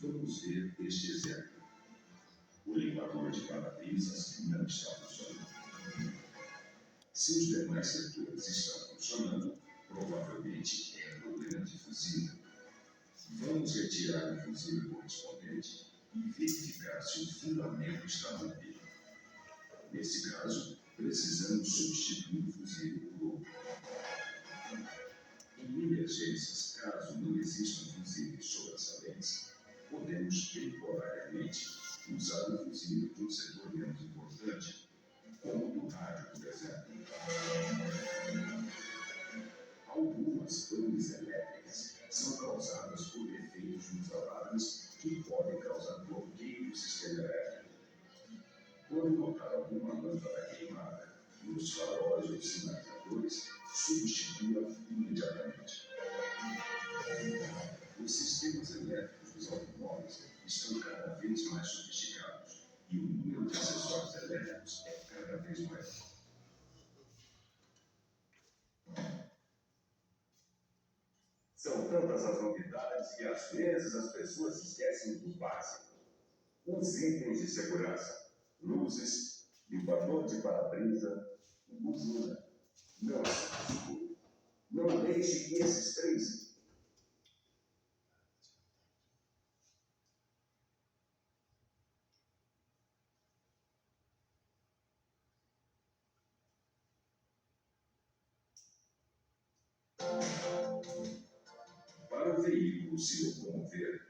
Vamos ver este exemplo. O limpador de para-brisas não está funcionando. Se os demais setores estão funcionando, provavelmente é problema de fusível. Vamos retirar o fusível correspondente e verificar se o filamento está rompido. Nesse caso, precisamos substituir o fusível por outro. Em emergências, caso não existam fusíveis sobressalentes, podemos temporariamente usar o fusível de um setor menos importante, como o do rádio, por exemplo. Algumas panes elétricas são causadas por defeitos nos alarmes que podem causar bloqueio do sistema elétrico. Quando notar alguma lâmpada queimada nos faróis ou sinalizadores, substitua imediatamente. Os sistemas elétricos dos automóveis estão cada vez mais sofisticados e o número de acessórios elétricos é cada vez maior. São tantas as novidades que às vezes as pessoas esquecem do básico. Os itens de segurança: luzes, limpador de para-brisa e buzina. Não se desculpe. Não deixe que esses três para o veículo se locomover.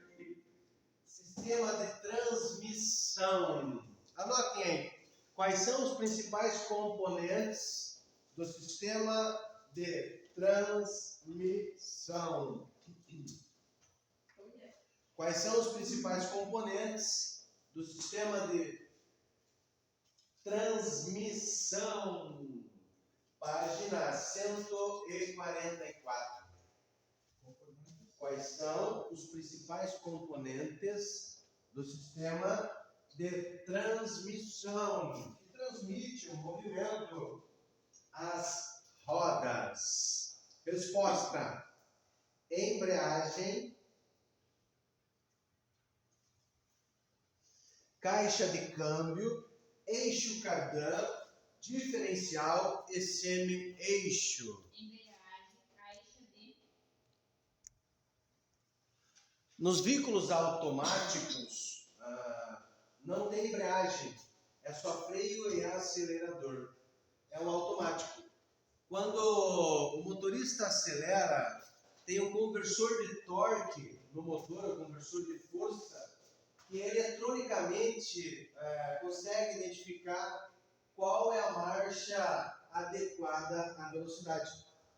Sistema de transmissão. Anotem aí. Quais são os principais componentes do sistema de transmissão? Quais são os principais componentes do sistema de transmissão? Página 144. Quais são os principais componentes do sistema de transmissão que transmite o movimento às rodas? Resposta: embreagem, caixa de câmbio, eixo cardan, diferencial e semi-eixo. Nos veículos automáticos, não tem embreagem, é só freio e acelerador. É um automático. Quando o motorista acelera, tem um conversor de torque no motor, um conversor de força, que eletronicamente consegue identificar qual é a marcha adequada à velocidade.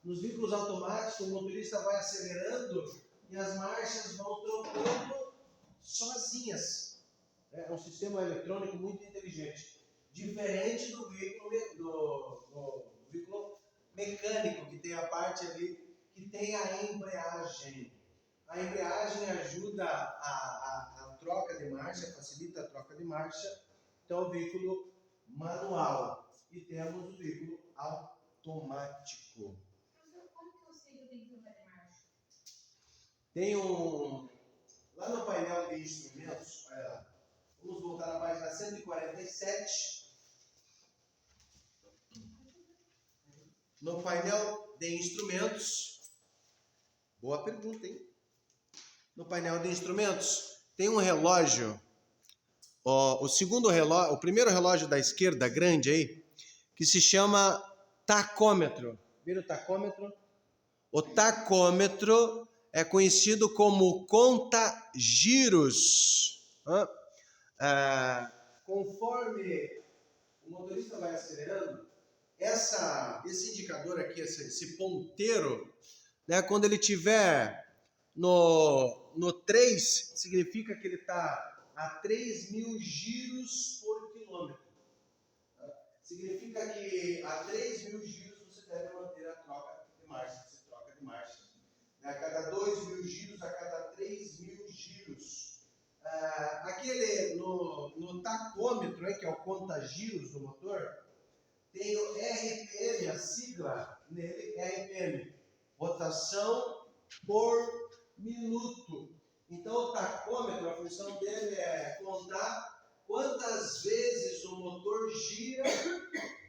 Nos veículos automáticos, o motorista vai acelerando e as marchas vão trocando sozinhas. É um sistema eletrônico muito inteligente. Diferente do veículo mecânico, que tem a parte ali que tem a embreagem. A embreagem ajuda a troca de marcha, facilita a troca de marcha. Então, o veículo manual. E temos o veículo automático. Tem lá no painel de instrumentos, olha lá, vamos voltar na página 147. No painel de instrumentos, boa pergunta, hein? No painel de instrumentos tem um relógio, o primeiro relógio da esquerda, grande aí, que se chama tacômetro. Viram o tacômetro? O tacômetro é conhecido como conta-giros. Conforme o motorista vai acelerando, esse indicador aqui, esse ponteiro, né, quando ele estiver no 3, significa que ele está a 3.000 giros por quilômetro. Significa que a 3.000 giros você deve manter a troca de marcha. Você troca de marcha. A cada 2.000 giros, a cada 3.000 giros. Aquele no tacômetro, que é o conta-giros do motor, tem o RPM, a sigla nele, RPM, rotação por minuto. Então o tacômetro, a função dele é contar quantas vezes o motor gira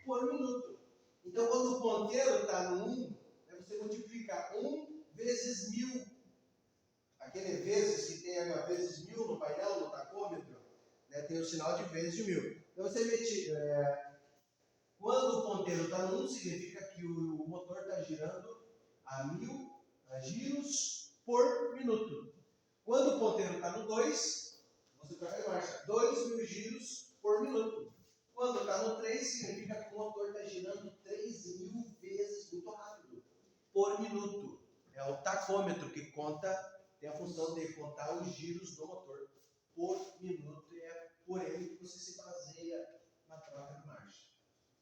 por minuto. Então, quando o ponteiro está no 1, você multiplica 1 vezes 1000. Aquele vezes que tem ali, vezes 1000 no painel, no tacômetro, né, tem o sinal de vezes de 1000. Então, você mete... quando o ponteiro está no 1, significa que o motor está girando a 1000 giros por minuto. Quando o ponteiro está no 2, você troca de marcha. 2000 giros por minuto. Quando está no 3, significa que o motor está girando 3000 vezes muito rápido por minuto. É o tacômetro que conta, tem a função de contar os giros do motor por minuto. E é por ele que você se baseia na troca de marcha.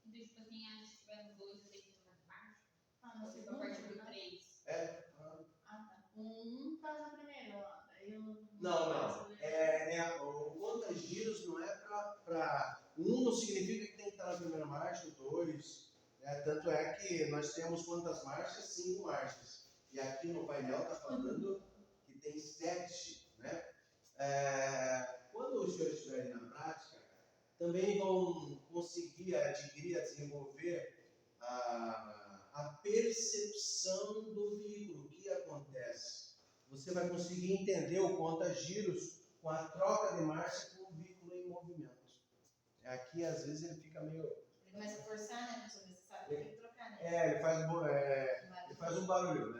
Então, tipo assim, se tiver no 2, eu tenho que trocar de marcha? Ah, no Ou segundo, a partir do né? 3? Ah, tá. Um faz a primeira, ó. Daí eu Não. O conta giros não é para... Um não significa que tem que estar na primeira marcha, o 2. Né? Tanto é que nós temos quantas marchas? 5 marchas. E aqui no painel está falando que tem 7. Né? Quando os senhores estiverem na prática, também vão conseguir adquirir, desenvolver a percepção do veículo. O que acontece? Você vai conseguir entender o conta-giros com a troca de marcha com o veículo em movimento. Aqui, às vezes, ele fica meio... Ele começa a forçar, né, professor? Você sabe que tem que trocar, né? Ele faz um barulho.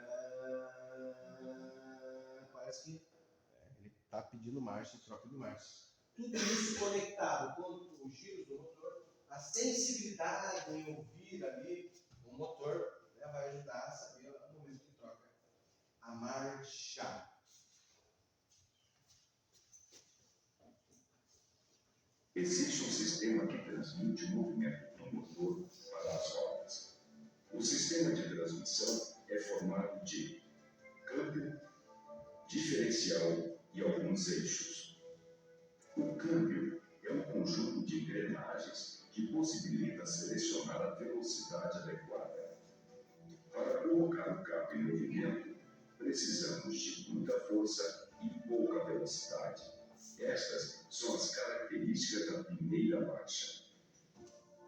Parece que ele está pedindo marcha e troca de marcha. Tudo isso conectado com os giros do motor, a sensibilidade em ouvir ali o motor, né, vai ajudar a saber o momento que troca a marcha. Existe um sistema que transmite o movimento do motor para as rodas. O sistema de transmissão é formado de câmbio, diferencial e alguns eixos. O câmbio é um conjunto de engrenagens que possibilita selecionar a velocidade adequada. Para colocar o carro em movimento, precisamos de muita força e pouca velocidade. Estas são as características da primeira marcha.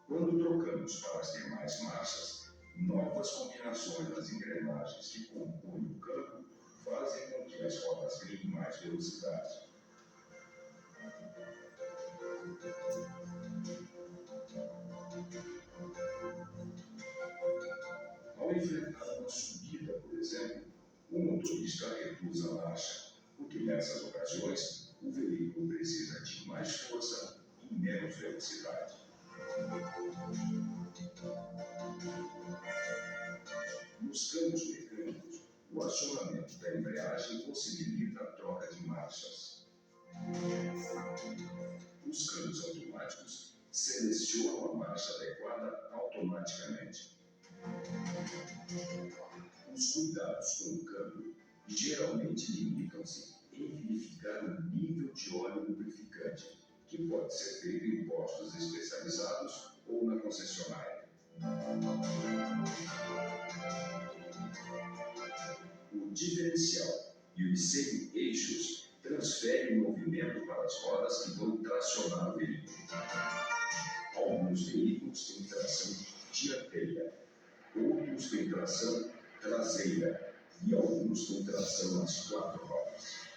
Quando trocamos para as demais marchas, novas combinações das engrenagens que compõem o câmbio fazem com que as rodas ganhem mais velocidade. Ao enfrentar uma subida, por exemplo, o motorista reduz a marcha, porque nessas ocasiões o veículo precisa de mais força e menos velocidade. Nos câmbios mecânicos, o acionamento da embreagem possibilita a troca de marchas. Os câmbios automáticos selecionam a marcha adequada automaticamente. Os cuidados com o câmbio geralmente limitam-se em verificar o nível de óleo lubrificante, que pode ser feito em postos especializados ou na concessionária. O diferencial e os semi-eixos transferem o movimento para as rodas que vão tracionar o veículo. Alguns veículos têm tração dianteira, outros têm tração traseira e alguns têm tração nas 4 rodas.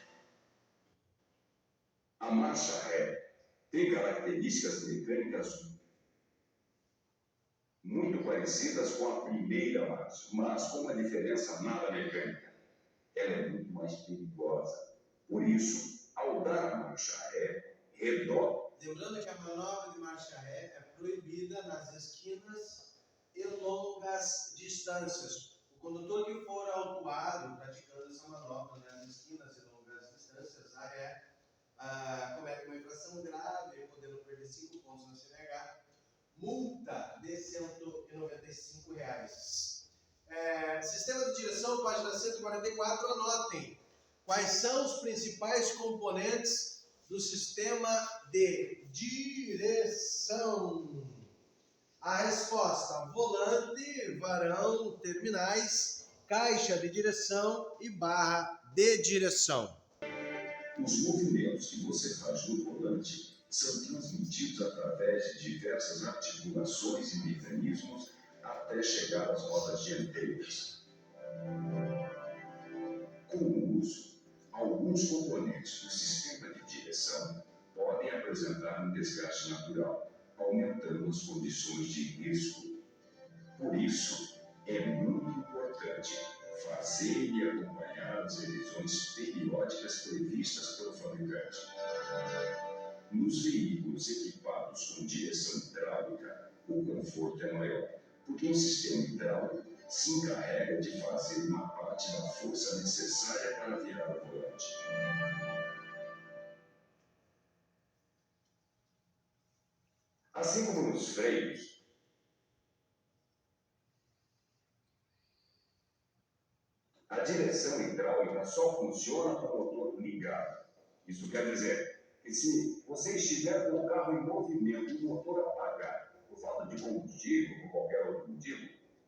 A marcha ré tem características mecânicas muito parecidas com a primeira marcha, mas com uma diferença nada mecânica. Ela é muito mais perigosa. Por isso, ao dar a marcha ré, redobra. Lembrando que a manobra de marcha ré é proibida nas esquinas e longas distâncias. O condutor que for autuado praticando essa manobra nas esquinas e longas distâncias, a ré, comete uma infração grave, podendo perder 5 pontos na CNH, multa de R$ 195. Sistema de direção, página 144, anotem. Quais são os principais componentes do sistema de direção? A resposta: volante, varão, terminais, caixa de direção e barra de direção. Os movimentos que você faz no volante são transmitidos através de diversas articulações e mecanismos até chegar às rodas dianteiras. Com o uso, alguns componentes do sistema de direção podem apresentar um desgaste natural, aumentando as condições de risco. Por isso, é muito importante fazer e acompanhar as revisões periódicas previstas pelo fabricante. Nos veículos equipados com direção hidráulica, o conforto é maior, porque o sistema hidráulico se encarrega de fazer uma parte da força necessária para virar o volante. Assim como nos freios, a direção hidráulica só funciona com o motor ligado. Isso quer dizer que se você estiver com o carro em movimento e o motor apagar, por falta de combustível ou qualquer outro motivo,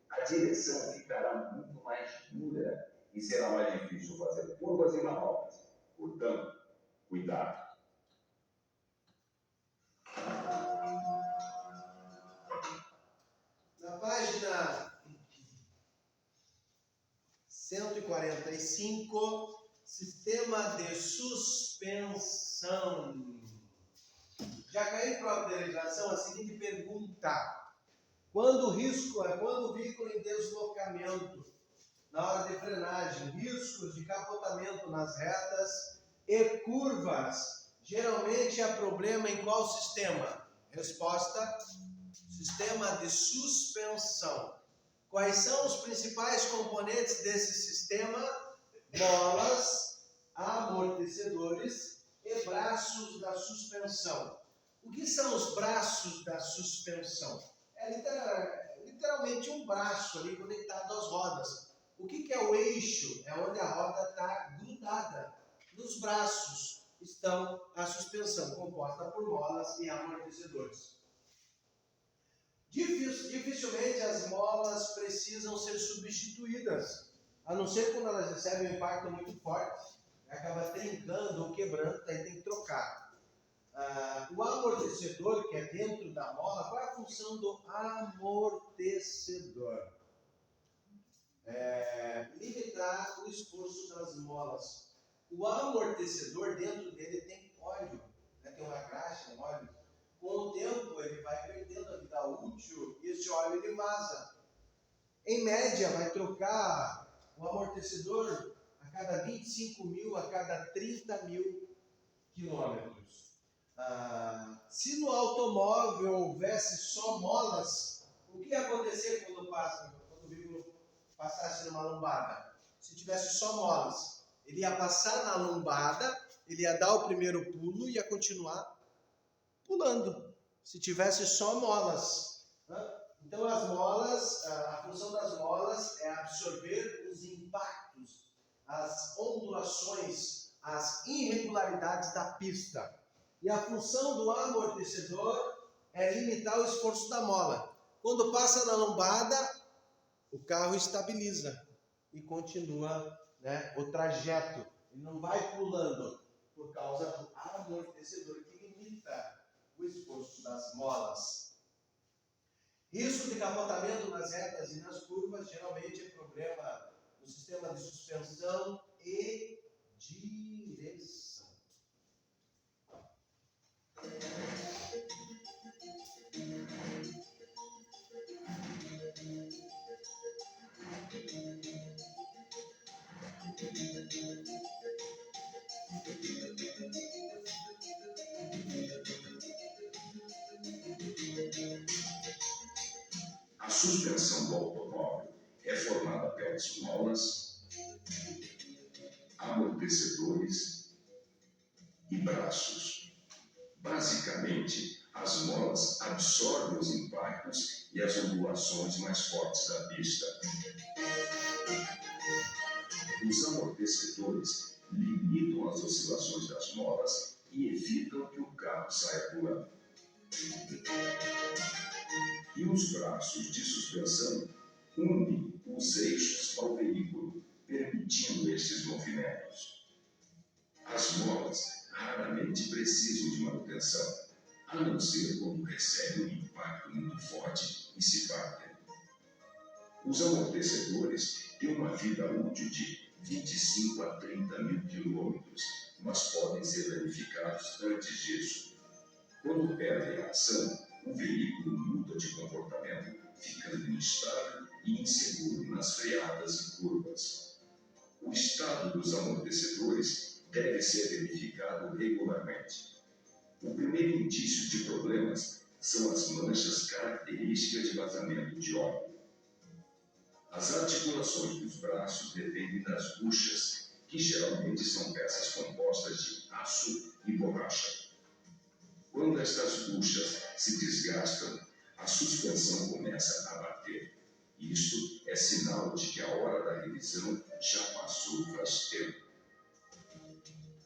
a direção ficará muito mais dura e será mais difícil fazer curvas e manobras. Portanto, cuidado. Na página 145, sistema de suspensão. Já caiu para a autorização a seguinte pergunta: quando o veículo em deslocamento, na hora de frenagem, riscos de capotamento nas retas e curvas, geralmente há problema em qual sistema? Resposta: sistema de suspensão. Quais são os principais componentes desse sistema? Molas, amortecedores e braços da suspensão. O que são os braços da suspensão? É literalmente um braço ali conectado às rodas. O que é o eixo? É onde a roda está grudada. Nos braços estão a suspensão, composta por molas e amortecedores. Dificilmente as molas precisam ser substituídas, a não ser quando elas recebem um impacto muito forte, acaba trincando ou quebrando, daí tem que trocar. O amortecedor, que é dentro da mola, qual é a função do amortecedor? Limitar o esforço das molas. O amortecedor, dentro dele tem óleo, tem uma graxa, um óleo. Com o tempo ele vai perdendo a vida útil e esse óleo ele vaza. Em média vai trocar o amortecedor a cada 25 mil, a cada 30 mil quilômetros. Se no automóvel houvesse só molas, o que ia acontecer quando o veículo passasse numa lombada? Se tivesse só molas, ele ia passar na lombada, ele ia dar o primeiro pulo e ia continuar pulando, se tivesse só molas. Então as molas, a função das molas é absorver os impactos, as ondulações, as irregularidades da pista. E a função do amortecedor é limitar o esforço da mola. Quando passa na lombada, o carro estabiliza e continua, o trajeto. Ele não vai pulando por causa do amortecedor que limita o esforço das molas. Risco de capotamento nas retas e nas curvas geralmente é problema no sistema de suspensão e direção. A suspensão do automóvel é formada pelas molas, amortecedores e braços. Basicamente, as molas absorvem os impactos e as ondulações mais fortes da pista. Os amortecedores limitam as oscilações das molas e evitam que o carro saia pulando. E os braços de suspensão unem os eixos ao veículo, permitindo esses movimentos. As molas raramente precisam de manutenção, a não ser quando recebem um impacto muito forte e se partem. Os amortecedores têm uma vida útil de 25 a 30 mil quilômetros, mas podem ser danificados antes disso. Quando perdem a ação, o veículo muda de comportamento, ficando instável e inseguro nas freadas e curvas. O estado dos amortecedores deve ser verificado regularmente. O primeiro indício de problemas são as manchas características de vazamento de óleo. As articulações dos braços dependem das buchas, que geralmente são peças compostas de aço e borracha. Quando estas buchas se desgastam, a suspensão começa a bater. Isto é sinal de que a hora da revisão já passou faz tempo.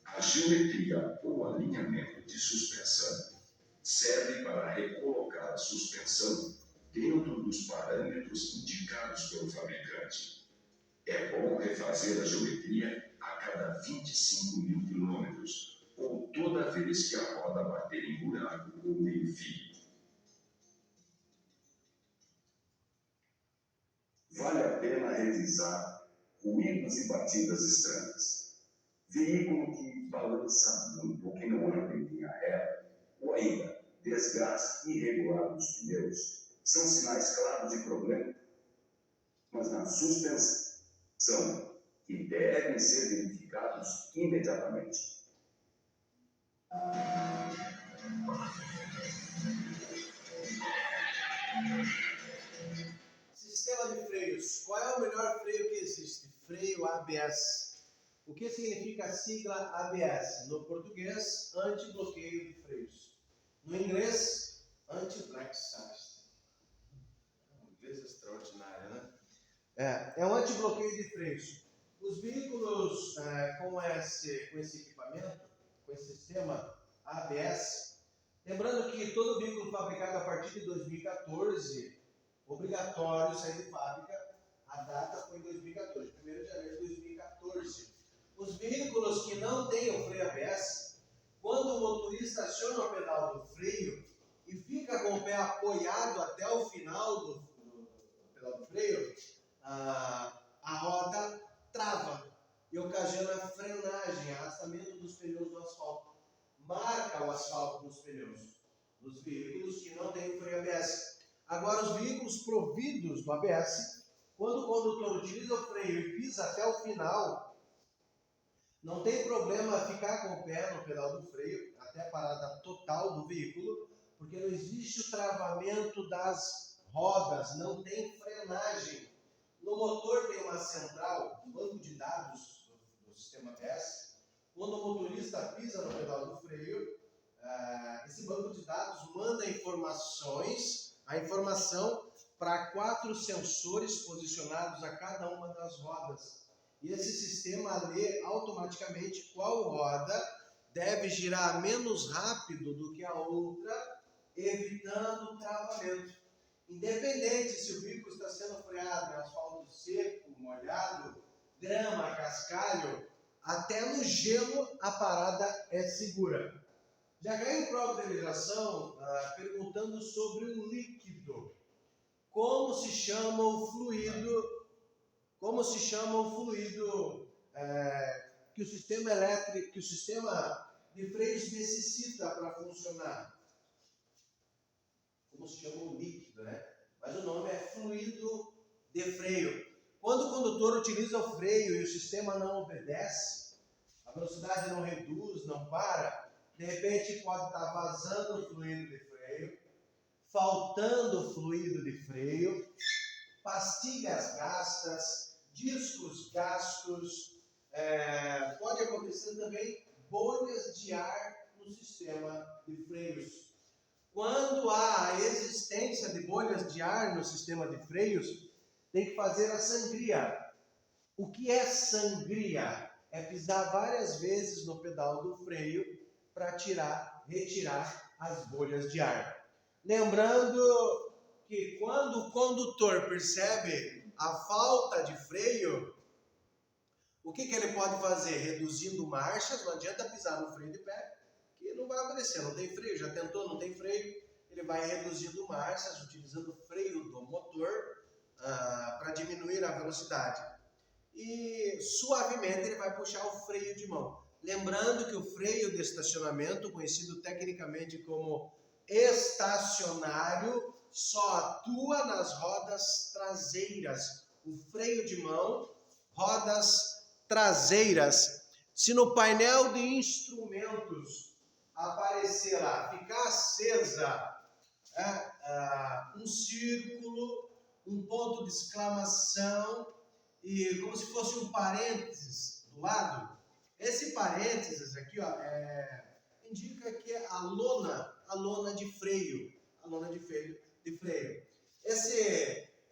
A geometria ou alinhamento de suspensão serve para recolocar a suspensão dentro dos parâmetros indicados pelo fabricante. É bom refazer a geometria a cada 25 mil quilômetros, ou toda vez que a roda bater em buraco ou meio-fio. Vale a pena revisar ruídos e batidas estranhas. Veículo que balança muito ou que não anda em linha reta, ou ainda desgaste irregular dos pneus, são sinais claros de problema, mas na suspensão, que devem ser verificados imediatamente. Sistema de freios. Qual é o melhor freio que existe? Freio ABS. O que significa a sigla ABS? No português, anti-bloqueio de freios. No inglês, anti-brake assist. Inglês extraordinário, né? É um anti-bloqueio de freios. Os veículos com esse equipamento, com esse sistema ABS, lembrando que todo veículo fabricado a partir de 2014, obrigatório sair de fábrica, a data foi em 2014, 1º de janeiro de 2014. Os veículos que não têm o freio ABS, quando o motorista aciona o pedal do freio e fica com o pé apoiado até o final do pedal do freio, a roda trava e ocasiona frenagem, arrastamento dos pneus no asfalto. Marca o asfalto nos pneus dos veículos que não têm o freio ABS. Agora, os veículos providos do ABS, quando o condutor utiliza o freio e pisa até o final, não tem problema ficar com o pé no pedal do freio, até a parada total do veículo, porque não existe o travamento das rodas, não tem frenagem. No motor tem uma central, um banco de dados do sistema ABS. Quando o motorista pisa no pedal do freio, esse banco de dados manda a informação para 4 sensores posicionados a cada uma das rodas. E esse sistema lê automaticamente qual roda deve girar menos rápido do que a outra, evitando o travamento. Independente se o veículo está sendo freado em asfalto seco, molhado, grama, cascalho, até no gelo a parada é segura. Já caiu em prova de legislação perguntando sobre o líquido. Como se chama o fluido que o sistema elétrico, que o sistema de freios necessita para funcionar? Como se chama o líquido, né? Mas o nome é fluido de freio. Quando o condutor utiliza o freio e o sistema não obedece, a velocidade não reduz, não para, de repente pode estar vazando fluido de freio, faltando fluido de freio, pastilhas gastas, discos gastos, pode acontecer também bolhas de ar no sistema de freios. Quando há a existência de bolhas de ar no sistema de freios, tem que fazer a sangria. O que é sangria? É pisar várias vezes no pedal do freio para retirar as bolhas de ar. Lembrando que quando o condutor percebe a falta de freio, O que ele pode fazer? Reduzindo marchas, não adianta pisar no freio de pé, que não vai acontecer, não tem freio, já tentou, não tem freio, ele vai reduzindo marchas, utilizando o freio do motor para diminuir a velocidade. E suavemente ele vai puxar o freio de mão. Lembrando que o freio de estacionamento, conhecido tecnicamente como estacionário, só atua nas rodas traseiras. O freio de mão, rodas traseiras. Se no painel de instrumentos aparecer lá, ficar acesa um círculo, um ponto de exclamação e como se fosse um parênteses do lado, esse parênteses aqui indica que é a lona de freio,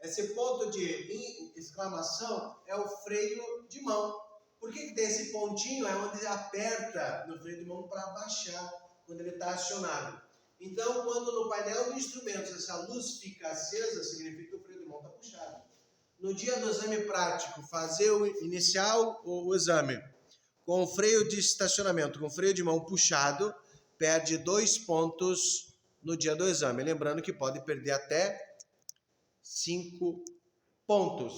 Esse ponto de exclamação é o freio de mão. Por que tem esse pontinho? É onde aperta no freio de mão para baixar quando ele está acionado. Então, quando no painel de instrumentos essa luz fica acesa, significa que o freio de mão está puxado. No dia do exame prático, iniciar o exame com o freio de estacionamento, com o freio de mão puxado, perde 2 pontos no dia do exame. Lembrando que pode perder até 5 pontos.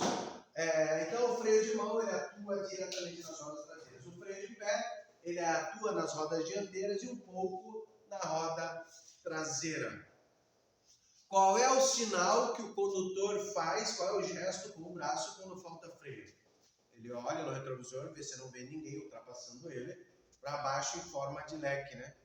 Então, o freio de mão ele atua diretamente nas rodas traseiras. O freio de pé ele atua nas rodas dianteiras e um pouco na roda traseira. Qual é o sinal que o condutor faz? Qual é o gesto com o braço quando falta freio? Ele olha no retrovisor, vê se não vê ninguém ultrapassando ele, para baixo em forma de leque, né?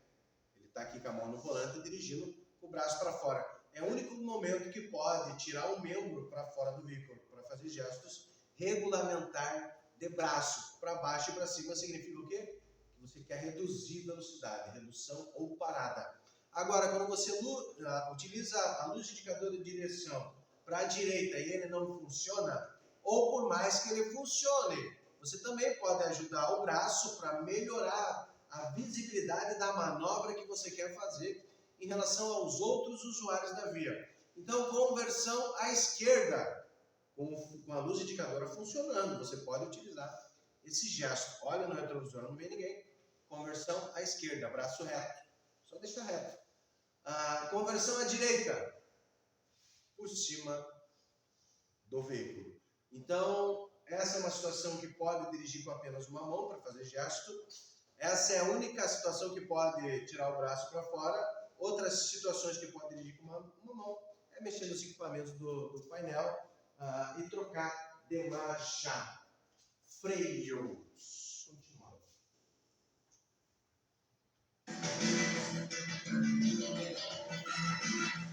Ele está aqui com a mão no volante dirigindo com o braço para fora. É o único momento que pode tirar o membro para fora do veículo, para fazer gestos regulamentar de braço. Para baixo e para cima significa o quê? Que você quer reduzir velocidade, redução ou parada. Agora, quando você utiliza a luz indicador de direção para a direita e ele não funciona, ou por mais que ele funcione, você também pode ajudar o braço para melhorar a visibilidade da manobra que você quer fazer em relação aos outros usuários da via. Então, conversão à esquerda, com a luz indicadora funcionando, você pode utilizar esse gesto. Olha no retrovisor, não vê ninguém. Conversão à esquerda, braço reto. Só deixar reto. Conversão à direita, por cima do veículo. Então, essa é uma situação que pode dirigir com apenas uma mão para fazer gesto. Essa é a única situação que pode tirar o braço para fora. Outras situações que pode dirigir com uma mão é mexer nos equipamentos do painel e trocar de marcha. Freios. Continuando.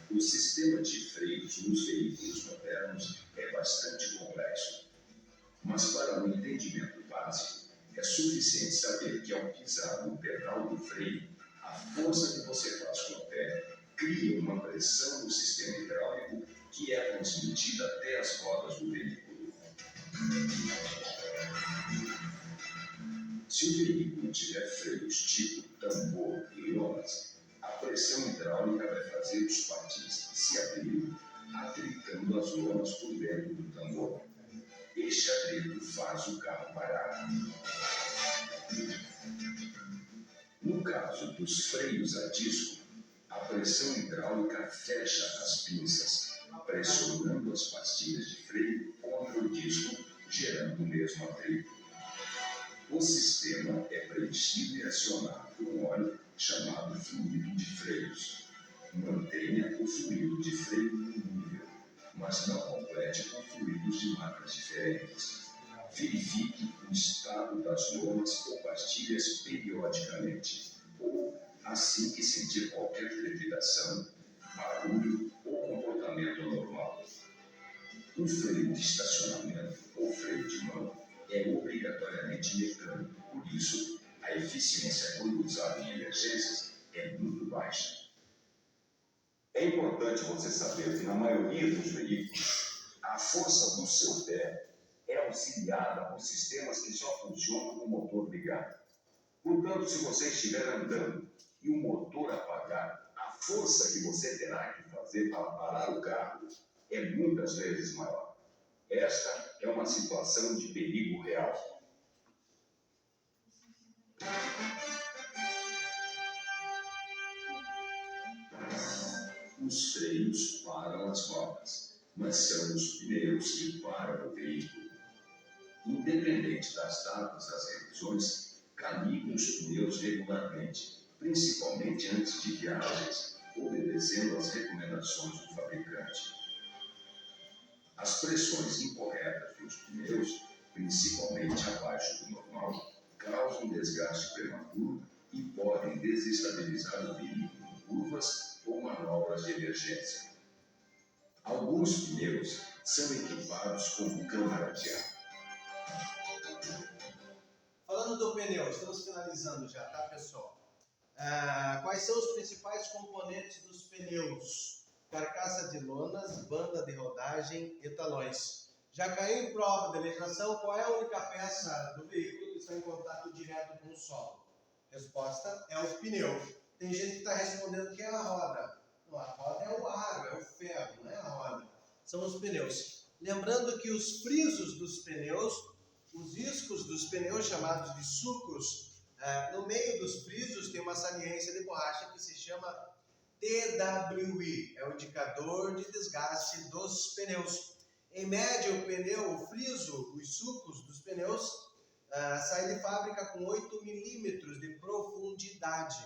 O sistema de freios nos veículos modernos é bastante complexo, mas para um entendimento básico, é suficiente saber que ao pisar no pedal do freio, a força que você faz com o pé cria uma pressão no sistema hidráulico que é transmitida até as rodas do veículo. Se o veículo tiver freios tipo tambor e lonas, a pressão hidráulica vai fazer os patins se abrirem, atritando as lonas por dentro do tambor. Este atrito faz o carro parar. No caso dos freios a disco, a pressão hidráulica fecha as pinças, pressionando as pastilhas de freio contra o disco, gerando o mesmo atrito. O sistema é preenchido e acionado por um óleo chamado fluido de freios. Mantenha o fluido de freio no nível, mas não complete com fluidos de marcas diferentes. Verifique o estado das lonas ou pastilhas periodicamente, ou assim que sentir qualquer trepidação, barulho ou comportamento anormal. O freio de estacionamento ou freio de mão é obrigatoriamente mecânico, por isso a eficiência quando usado em emergências é muito baixa. É importante você saber que na maioria dos veículos, a força do seu pé é auxiliada por sistemas que só funcionam com o motor ligado. Portanto, se você estiver andando e o motor apagar, a força que você terá que fazer para parar o carro é muitas vezes maior. Esta é uma situação de perigo real. Os freios param as rodas, mas são os pneus que param o veículo. Independente das datas das revisões, calibram os pneus regularmente, principalmente antes de viagens, obedecendo às recomendações do fabricante. As pressões incorretas dos pneus, principalmente abaixo do normal, causam desgaste prematuro e podem desestabilizar o veículo em curvas ou manobras de emergência. Alguns pneus são equipados com câmara de ar. Falando do pneu, estamos finalizando já, tá, pessoal? Quais são os principais componentes dos pneus? Carcaça de lonas, banda de rodagem e talões. Já caiu em prova de legislação qual é a única peça do veículo que está em contato direto com o solo? Resposta é o pneu. Tem gente que está respondendo que é a roda. Não, a roda é o aro, é o ferro, não é a roda. São os pneus. Lembrando que os frisos dos pneus, os iscos dos pneus, chamados de sulcos, no meio dos frisos tem uma saliência de borracha que se chama TWI, é o indicador de desgaste dos pneus. Em média, o pneu, o friso, os sulcos dos pneus saem de fábrica com 8 milímetros de profundidade.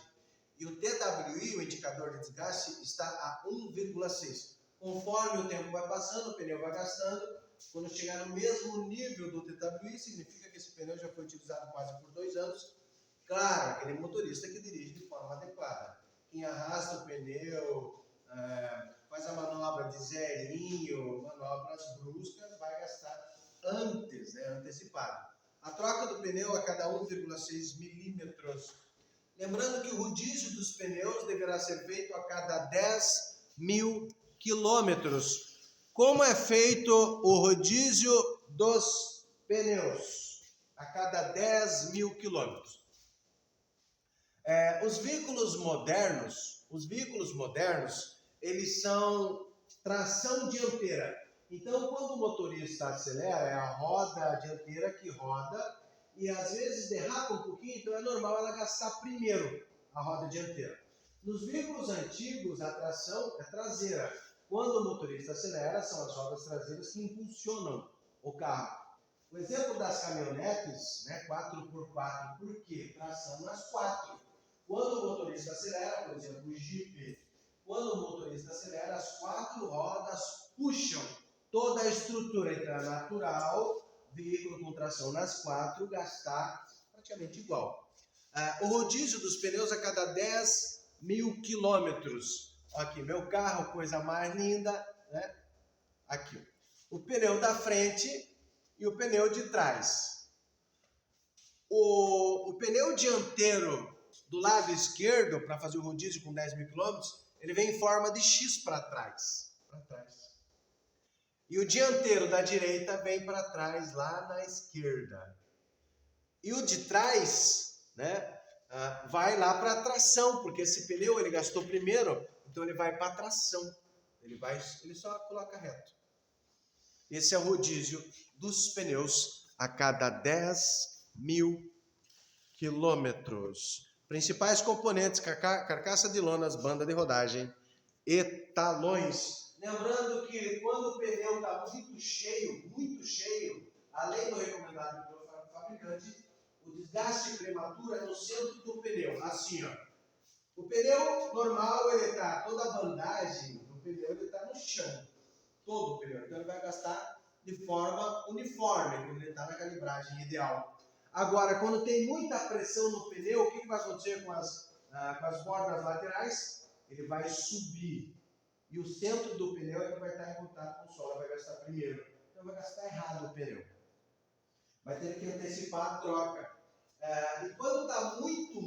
E o TWI, o indicador de desgaste, está a 1,6. Conforme o tempo vai passando, o pneu vai gastando. Quando chegar no mesmo nível do TWI, significa que esse pneu já foi utilizado quase por 2 anos. Claro, aquele motorista que dirige de forma adequada. Quem arrasta o pneu, faz a manobra de zerinho, manobras bruscas, vai gastar antes, antecipado. A troca do pneu a cada 1,6 milímetros. Lembrando que o rodízio dos pneus deverá ser feito a cada 10 mil quilômetros. Como é feito o rodízio dos pneus? A cada 10 mil quilômetros. Os veículos modernos, eles são tração dianteira. Então, quando o motorista acelera, é a roda dianteira que roda e às vezes derrapa um pouquinho, então é normal ela gastar primeiro a roda dianteira. Nos veículos antigos, a tração é traseira. Quando o motorista acelera, são as rodas traseiras que impulsionam o carro. O exemplo das caminhonetes, 4x4, por quê? Tração nas 4. Quando o motorista acelera, por exemplo, o Jeep, quando o motorista acelera, as 4 rodas puxam toda a estrutura. Então é natural, veículo com tração nas 4, gastar praticamente igual. O rodízio dos pneus a cada 10 mil quilômetros. Aqui, meu carro, coisa mais linda, Aqui, o pneu da frente e o pneu de trás. O pneu dianteiro do lado esquerdo, para fazer o rodízio com 10 mil quilômetros, ele vem em forma de X para trás. E o dianteiro da direita vem para trás, lá na esquerda. E o de trás, vai lá para a tração, porque esse pneu ele gastou primeiro, então ele vai para a tração. Ele só coloca reto. Esse é o rodízio dos pneus a cada 10 mil quilômetros. Principais componentes: carcaça de lonas, banda de rodagem e talões. Lembrando que quando o pneu está muito cheio, além do recomendado pelo fabricante, o desgaste prematuro é no centro do pneu, assim, ó. O pneu normal, ele está, toda a bandagem do pneu, ele está no chão, todo o pneu. Então ele vai gastar de forma uniforme, quando ele está na calibragem ideal. Agora, quando tem muita pressão no pneu, o que vai acontecer com as bordas laterais? Ele vai subir. E o centro do pneu é que vai estar em contato com o solo, vai gastar primeiro. Então vai gastar errado o pneu. Vai ter que antecipar a troca. E quando está muito